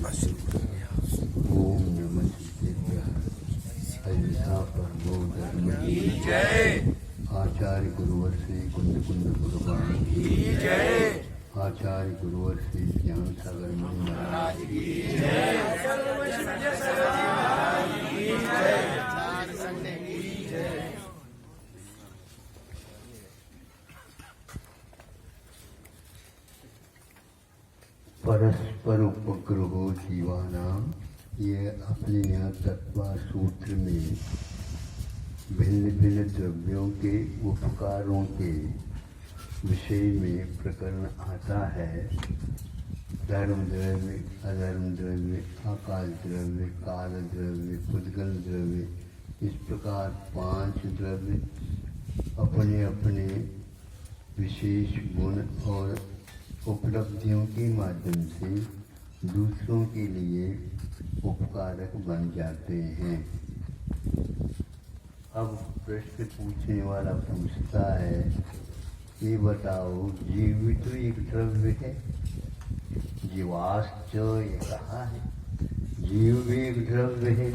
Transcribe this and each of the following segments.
ओम नमः शिवाय। अहिंसा परमो धर्म की जय। आचार्य गुरुवर से कुंद कुंद कुर्बान की जय। आचार्य गुरुवर से ज्ञान सागर मुनि महाराज की जय। परस्पर उपग्रहो जीवानाम, ये अपने यहाँ तत्वा सूत्र में भिन्न भिन्न द्रव्यों के उपकारों के विषय में प्रकरण आता है। धर्म द्रव्य, अधर्म द्रव्य, अकाल द्रव्य, काल द्रव्य, पुद्गल द्रव्य, इस प्रकार 5 द्रव्य अपने अपने विशेष गुण और उपलब्धियों के माध्यम से दूसरों के लिए उपकारक बन जाते हैं। अब प्रश्न पूछने वाला पूछता है, ये बताओ, जीव भी तो एक द्रव्य है। जीवाश्च ये कहा है, जीव भी एक द्रव्य है।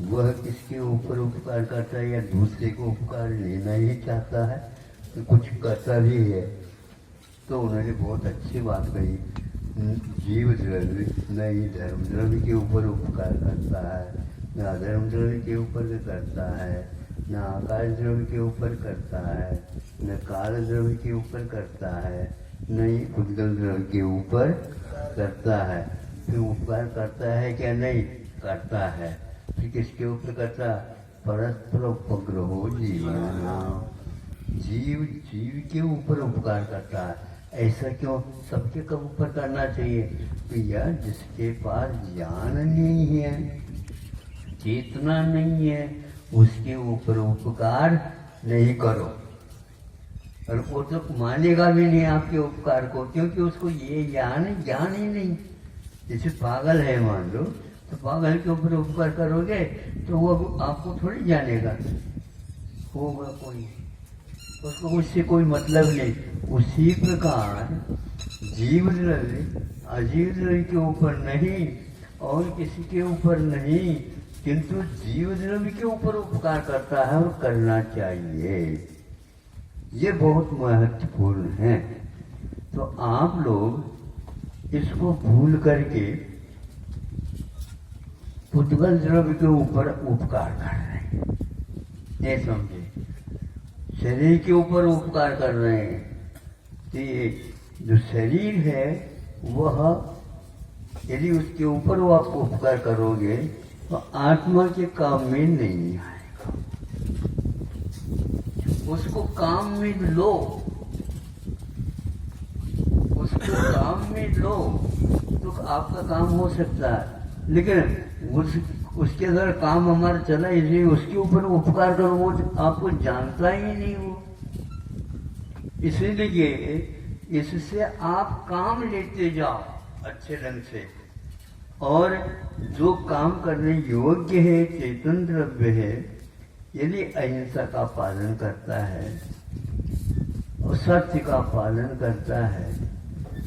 वह किसके ऊपर उपकार करता है या दूसरे को उपकार लेना ही चाहता है तो कुछ करता भी है। तो उन्होंने बहुत अच्छी बात कही, जीव द्रव्य न ही धर्म द्रव्य के ऊपर उपकार करता है, न अधर्म द्रव्य के ऊपर करता है, न आकाश द्रव्य के ऊपर करता है, न काल द्रव्य के ऊपर करता है, न ही पुद्गल द्रव्य के ऊपर करता है। फिर उपकार करता है क्या? नहीं करता है। फिर किसके ऊपर करता? परस्पर उपग्रहो जीवानाम, जीव जीव के ऊपर उपकार करता है। ऐसा क्यों? सबके कब ऊपर करना चाहिए? तो यह जिसके पास ज्ञान नहीं है, चेतना नहीं है, उसके ऊपर उपकार नहीं करो। और वो तो मानेगा भी नहीं आपके उपकार को, क्योंकि उसको ये ज्ञान ही नहीं। जैसे पागल है मान लो, तो पागल के ऊपर उपकार करोगे तो वो आपको थोड़ी जानेगा, होगा कोई, उसको उससे कोई मतलब नहीं। उसी प्रकार जीव द्रव्य अजीव द्रव्य के ऊपर नहीं और किसी के ऊपर नहीं, किंतु जीव द्रव्य के ऊपर उपकार करता है और करना चाहिए। ये बहुत महत्वपूर्ण है। तो आप लोग इसको भूल करके पुद्गल द्रव्य के ऊपर उपकार कर रहे हैं, ये समझे। शरीर के ऊपर उपकार कर रहे हैं। तो ये जो शरीर है वह, यदि उसके ऊपर वो आप उपकार करोगे तो आत्मा के काम में नहीं आएगा। उसको काम में लो, उसको काम में लो तो आपका काम हो सकता है। लेकिन उसके अंदर काम हमारा चला, इसलिए उसके ऊपर उपकार करो, वो आपको जानता ही नहीं वो। इसलिए इससे आप काम लेते जाओ अच्छे ढंग से, और जो काम करने योग्य है, चेतन द्रव्य है, यदि अहिंसा का पालन करता है और सत्य का पालन करता है,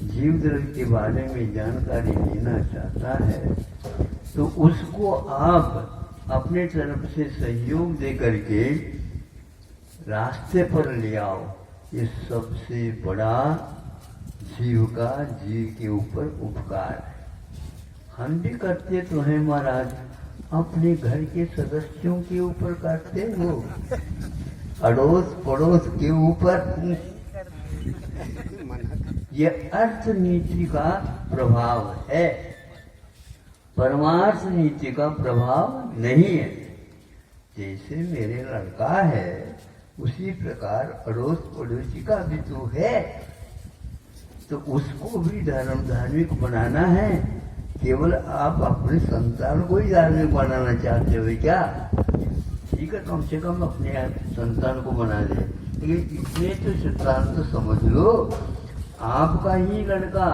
जीव द्रव्य के बारे में जानकारी लेना चाहता है, तो उसको आप अपने तरफ से सहयोग दे करके रास्ते पर ले आओ। ये सबसे बड़ा जीव का जीव के ऊपर उपकार है। हम भी करते तो हैं महाराज, अपने घर के सदस्यों के ऊपर करते हो, अड़ोस पड़ोस के ऊपर। ये अर्थ नीति का प्रभाव है, परमार्थ नीति का प्रभाव नहीं है। जैसे मेरे लड़का है, उसी प्रकार अड़ोस पड़ोसी का भी तो है। तो उसको भी धार्मिक बनाना है। केवल आप अपने संतान को ही धार्मिक बनाना चाहते हो क्या? ठीक है, कम से कम अपने संतान को बना ले, लेकिन इतने तो सिद्धांत तो समझ लो। आपका ही लड़का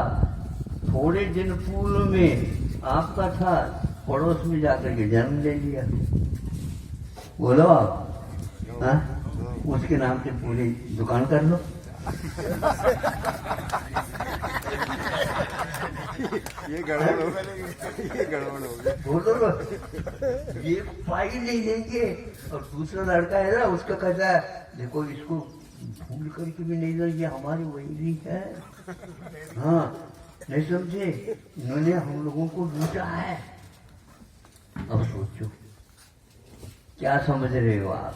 थोड़े दिन पूर्व में आपका था, पड़ोस में जाकर के जन्म ले लिया। बोलो आप, हाँ? उसके नाम से पूरी दुकान कर लो। ये गड़बड़ हो गया, ये गड़बड़ हो गया। बोलो ना, ये फाइल नहीं देंगे। और दूसरा लड़का है ना, उसका कहता है देखो इसको भूल करके भी नहीं देंगे, हमारी वही है। हाँ, नहीं समझे, इन्होंने हम लोगों को लूटा है। अब सोचो क्या समझ रहे हो आप?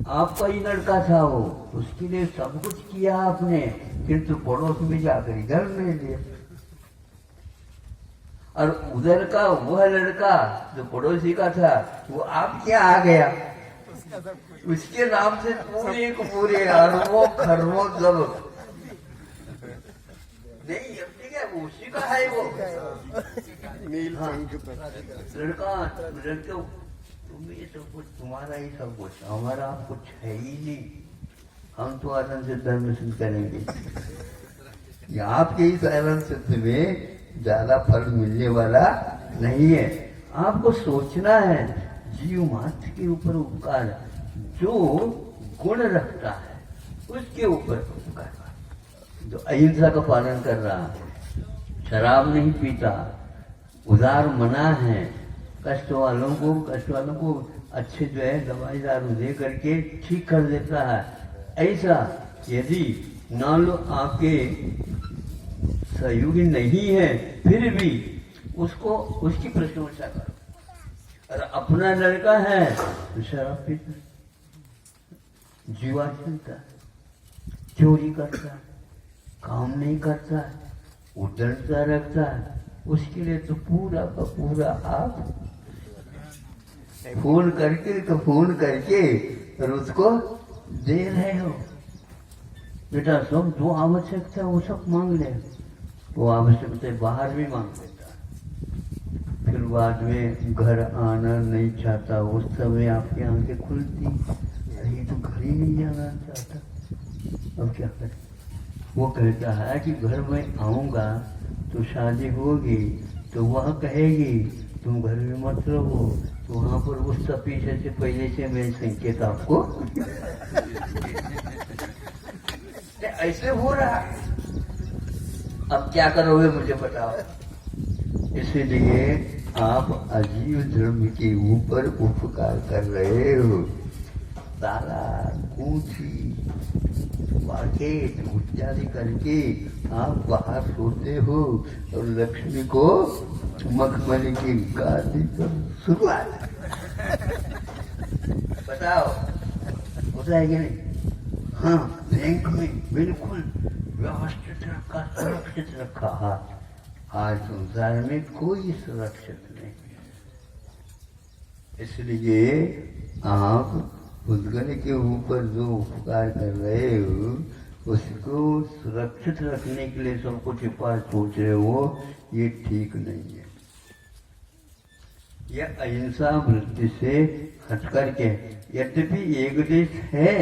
आपका ही लड़का था वो, उसके लिए सब कुछ किया आपने, किंतु पड़ोस में जाकर इधर नहीं दिया। और उधर का वह लड़का जो पड़ोसी का था, वो आपके आ गया, उसके नाम से पूरे को पूरे अरबों खरबों सब नहीं, अब ठीक है, वो उसी का है वो नील हाँ। पंख पर। लड़के तुम ये सब कुछ तुम्हारा ही सब कुछ, हमारा कुछ है ही नहीं। हम तो आनंद से धर्म सिद्ध करेंगे। ये आपके इस आनंद सिद्ध में ज्यादा फल मिलने वाला नहीं है। आपको सोचना है जीव मात्र के ऊपर उपकार, जो गुण रखता है उसके ऊपर उपकार। जो अहिंसा का पालन कर रहा है, शराब नहीं पीता, उदार मना है, कष्ट वालों को अच्छे जो है दवाई दारू दे करके ठीक कर देता है। ऐसा यदि मान लो आपके सहयोगी नहीं है, फिर भी उसको उसकी प्रशंसा करो। और अपना लड़का है तो शराब पीता, जुआ खेलता, चोरी करता, काम नहीं करता, उधरता रखता है, उसके लिए तो पूरा का पूरा आप फोन करके और उसको दे रहे हो। बेटा सब जो आवश्यकता है वो सब मांग ले, वो आवश्यकता बाहर भी मांग लेता, फिर बाद में घर आना नहीं चाहता। उस समय आपकी आंखें खुलती, अरे ये तो घर ही नहीं जाना चाहता, अब क्या करें? वो कहता है कि घर में आऊंगा तो शादी होगी तो वह कहेगी तुम घर में मत रहो, तो वहां पर उसका पीछे से पहले से मैं संकेत आपको ऐसे हो रहा। अब क्या करोगे मुझे बताओ। इसलिए आप अजीव धर्म के ऊपर उपकार कर रहे हो। ताला कूठी मार्केट इत्यादि करके आप बाहर सोते हो और लक्ष्मी को मखमली की गादी पर शुरुआत। बताओ होता है कि नहीं? हाँ, बैंक में बिल्कुल व्यवस्थित रखा, सुरक्षित रखा हाथ। आज संसार में कोई सुरक्षित नहीं। इसलिए आप उद्गल के ऊपर जो उपकार कर रहे हो, उसको सुरक्षित रखने के लिए सब कुछ उपाय सोच रहे हो, ये ठीक नहीं है। यह अहिंसा वृत्ति से हट करके, यद्यपि एक देश है,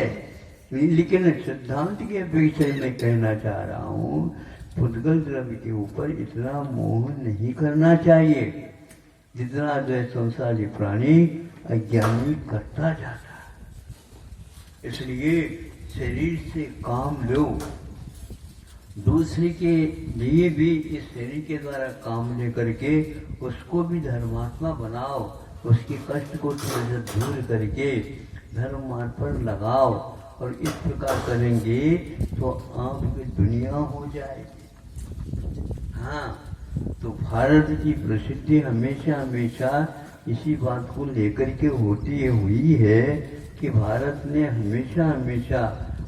लेकिन सिद्धांत के विषय में कहना चाह रहा हूँ, पुद्गल द्रव्य के ऊपर इतना मोह नहीं करना चाहिए जितना जो संसारी प्राणी अज्ञानी करता जाता है। इसलिए शरीर से काम लो, दूसरे के लिए भी इस शरीर के द्वारा काम लेकर के उसको भी धर्मात्मा बनाओ, उसके कष्ट को थोड़ा सा दूर करके धर्म मार्ग पर लगाओ। और इस प्रकार करेंगे तो आपकी दुनिया हो जाएगी। हाँ, तो भारत की प्रसिद्धि हमेशा हमेशा इसी बात को लेकर के होती हुई है कि भारत ने हमेशा हमेशा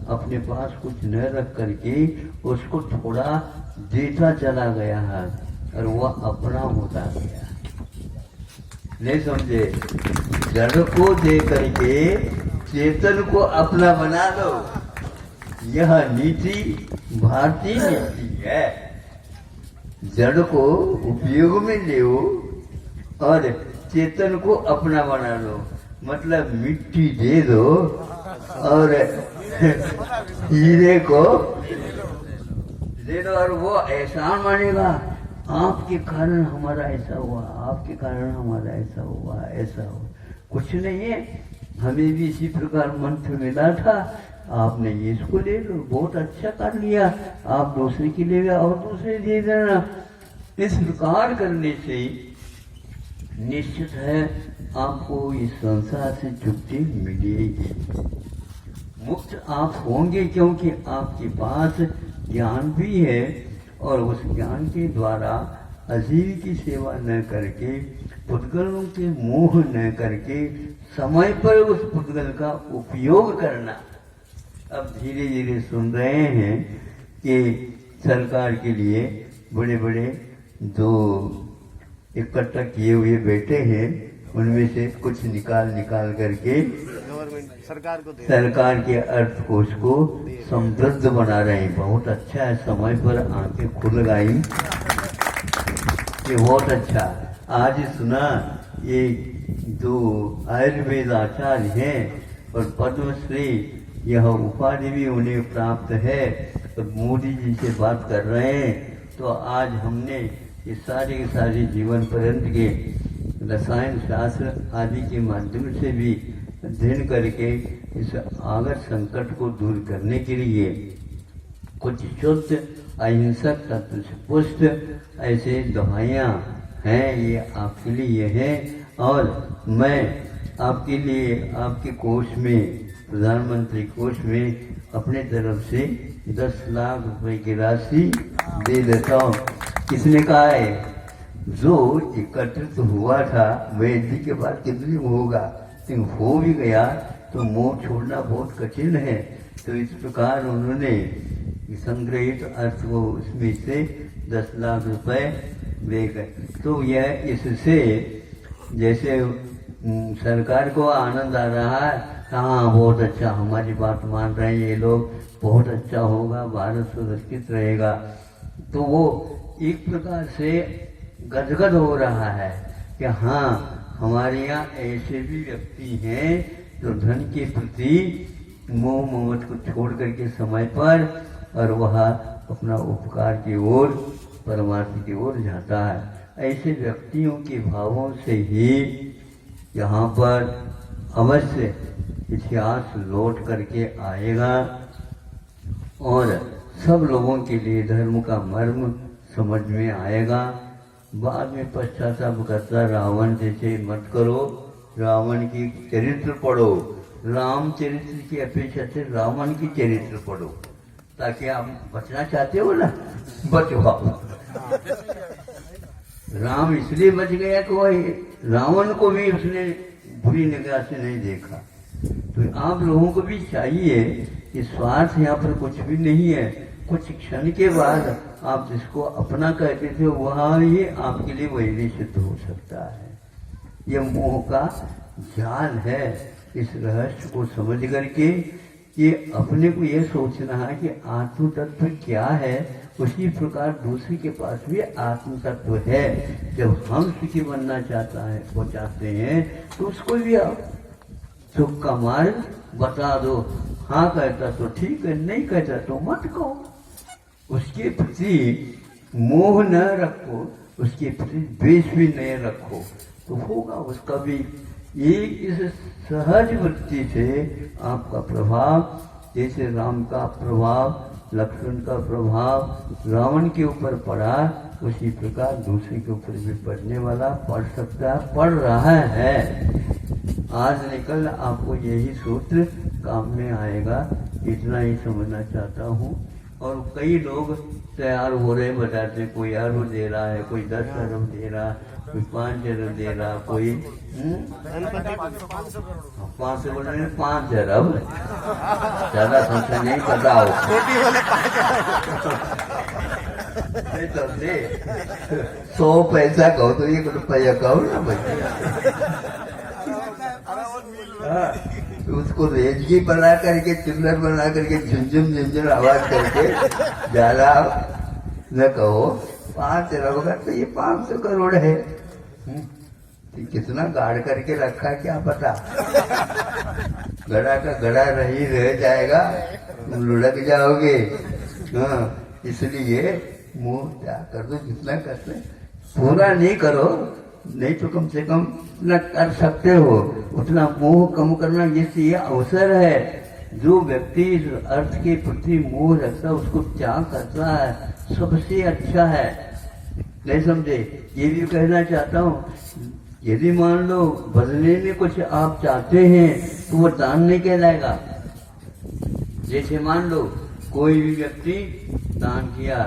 अपने पास कुछ न रख करके उसको थोड़ा देता चला गया है और वह अपना होता गया। नहीं समझे? जड़ को दे करके चेतन को अपना बना लो, यह नीति भारतीय नीति है। जड़ को उपयोग में ले और चेतन को अपना बना लो। मतलब मिट्टी दे दो और हीरे को दे दो और वो एहसान मानेगा, आपके कारण हमारा ऐसा हुआ, आपके कारण हमारा ऐसा हुआ, ऐसा हुआ। कुछ नहीं है, हमें भी इसी प्रकार मंत्र मिला था, आपने ये इसको ले लो, बहुत अच्छा कर लिया, आप दूसरे के लिए और दूसरे दे देना। इस प्रकार करने से निश्चित है आपको इस संसार से मुक्ति मिलेगी। मुक्त आप होंगे क्योंकि आपके पास ज्ञान भी है और उस ज्ञान के द्वारा अजीव की सेवा न करके, पुद्गलों के मोह न करके, समय पर उस पुद्गल का उपयोग करना। अब धीरे धीरे सुन रहे हैं कि सरकार के लिए बड़े बड़े जो इकट्ठा किए हुए बैठे हैं, उनमें से कुछ निकाल करके गवर्नमेंट सरकार के अर्थकोश को समृद्ध बना रहे हैं। बहुत अच्छा है, समय पर आंखें खुल गई, ये बहुत अच्छा। आज सुना ये जो आयुर्वेद आचार्य हैं और पद्मश्री यह उपाधि भी उन्हें प्राप्त है, तो मोदी जी से बात कर रहे हैं। तो आज हमने ये सारे के सारे जीवन पर्यंत के रसायन शास्त्र आदि के माध्यम से भी अध्ययन करके इस आगर संकट को दूर करने के लिए कुछ शुद्ध अहिंसक तत्व से पुष्ट ऐसे दवाइयाँ हैं, ये आपके लिए है। और मैं आपके लिए आपके कोष में, प्रधानमंत्री कोष में अपने तरफ से 10 लाख रुपए की राशि दे देता हूँ। किसने कहा है? जो एकत्रित हुआ था वैद्य के बाद कितनी होगा, लेकिन हो भी गया तो मोह छोड़ना बहुत कठिन है। तो इस प्रकार उन्होंने संग्रहित अर्थ को उसमें से 10 लाख रुपए दे गए। तो यह इससे जैसे सरकार को आनंद आ रहा है, हाँ बहुत अच्छा, हमारी बात मान रहे हैं ये लोग, बहुत अच्छा होगा, भारत सुरक्षित रहेगा। तो वो एक प्रकार से गदगद हो रहा है कि हाँ हमारे यहाँ ऐसे भी व्यक्ति हैं जो धन के प्रति मोह ममत को छोड़ करके समय पर और वह अपना उपकार की ओर, परमार्थ की ओर जाता है। ऐसे व्यक्तियों के भावों से ही यहाँ पर अवश्य इतिहास लौट करके आएगा और सब लोगों के लिए धर्म का मर्म समझ में आएगा। बाद में पश्चाताप करता रावण जैसे मत करो, रावण की चरित्र पढ़ो, राम चरित्र की अपेक्षा से रावण की चरित्र पढ़ो, ताकि आप बचना चाहते हो ना, बच पाओ। राम इसलिए बच गया कि वही रावण को भी उसने बुरी निगाह से नहीं देखा। तो आप लोगों को भी चाहिए कि स्वार्थ यहाँ पर कुछ भी नहीं है। कुछ क्षण के बाद आप जिसको अपना कहते थे वहाँ ही आपके लिए वैरी सिद्ध हो सकता है। यह मोह का जाल है। इस रहस्य को समझ करके ये अपने को यह सोचना है कि आत्म तत्व क्या है, उसी प्रकार दूसरे के पास भी आत्म तत्व है। जब हम सुखी बनना चाहते हैं तो उसको भी आप सुख का मार्ग बता दो। हाँ कहता तो ठीक है, नहीं कहता तो मत कहो। उसके प्रति मोह न रखो, उसके प्रति द्वेष भी नहीं रखो, तो होगा उसका भी। ये इस सहज वृत्ति से आपका प्रभाव, जैसे राम का प्रभाव, लक्ष्मण का प्रभाव रावण के ऊपर पड़ा, उसी प्रकार दूसरे के ऊपर भी पड़ने वाला, पड़ सकता है, पड़ रहा है। आज निकल आपको यही सूत्र काम में आएगा, इतना ही समझना चाहता हूँ। और कई लोग तैयार हो रहे बताते, कोई अरब दे रहा है, कोई 10 अरब दे रहा, कोई 5 अरब दे रहा, कोई 5 बोल रहे 5 अरब, ज्यादा संख्या नहीं पता हो। नहीं तो 100 पैसा कहो तो 1 रुपया कहो ना भाई। उसको रेजगी बना करके, चिल्लर बना करके, झुंझुन आवाज करके ज्यादा न कहो। 5 अरब का तो ये 500 करोड़ है। कितना गाड़ करके रखा है क्या पता। गड़ा का गड़ा रही रह जाएगा, तुम लुढ़क जाओगे। हाँ, इसलिए मुंह क्या कर दो, जितना करते पूरा नहीं करो, नहीं तो कम से कम न कर सकते हो उतना मोह कम करना। ये अवसर है। जो व्यक्ति इस अर्थ के प्रति मोह रखता है उसको त्याग करता है, सबसे अच्छा है। नहीं समझे? ये भी कहना चाहता हूँ, यदि मान लो बदले में कुछ आप चाहते हैं तो वो दान नहीं कहलाएगा। जैसे मान लो कोई भी व्यक्ति दान किया,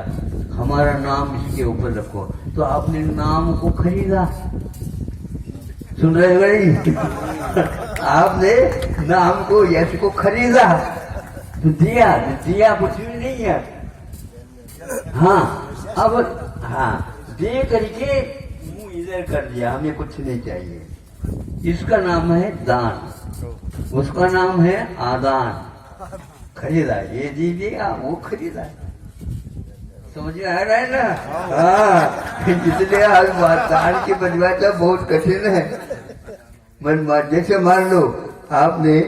हमारा नाम इसके ऊपर रखो, तो आपने नाम को खरीदा। सुन रहे भाई? आपने नाम को, यश को खरीदा तो दिया कुछ भी नहीं है। हाँ, अब हाँ दे करके मुंह इधर कर दिया, हमें कुछ नहीं चाहिए। इसका नाम है दान, उसका नाम है आदान। खरीदा, ये दीजिएगा, वो खरीदा। समझ में आ रहा है ना? हाँ, इसलिए आज दान की परिभाषा बहुत कठिन है। जैसे मान लो आपने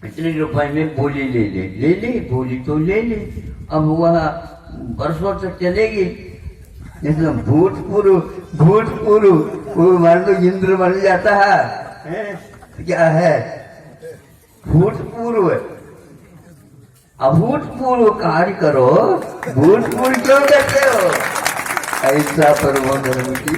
इतने रुपए में बोली ले ली, बोली तो ले ली, अब वह बरसों तक चलेगी। जैसे भूतपूर्व वो मान लो इंद्र बन जाता है, क्या है? भूतपूर्व। अभूतपूर्व कार्य करो, भूतपूर्व क्यों करते हो? ऐसा परम धर्म की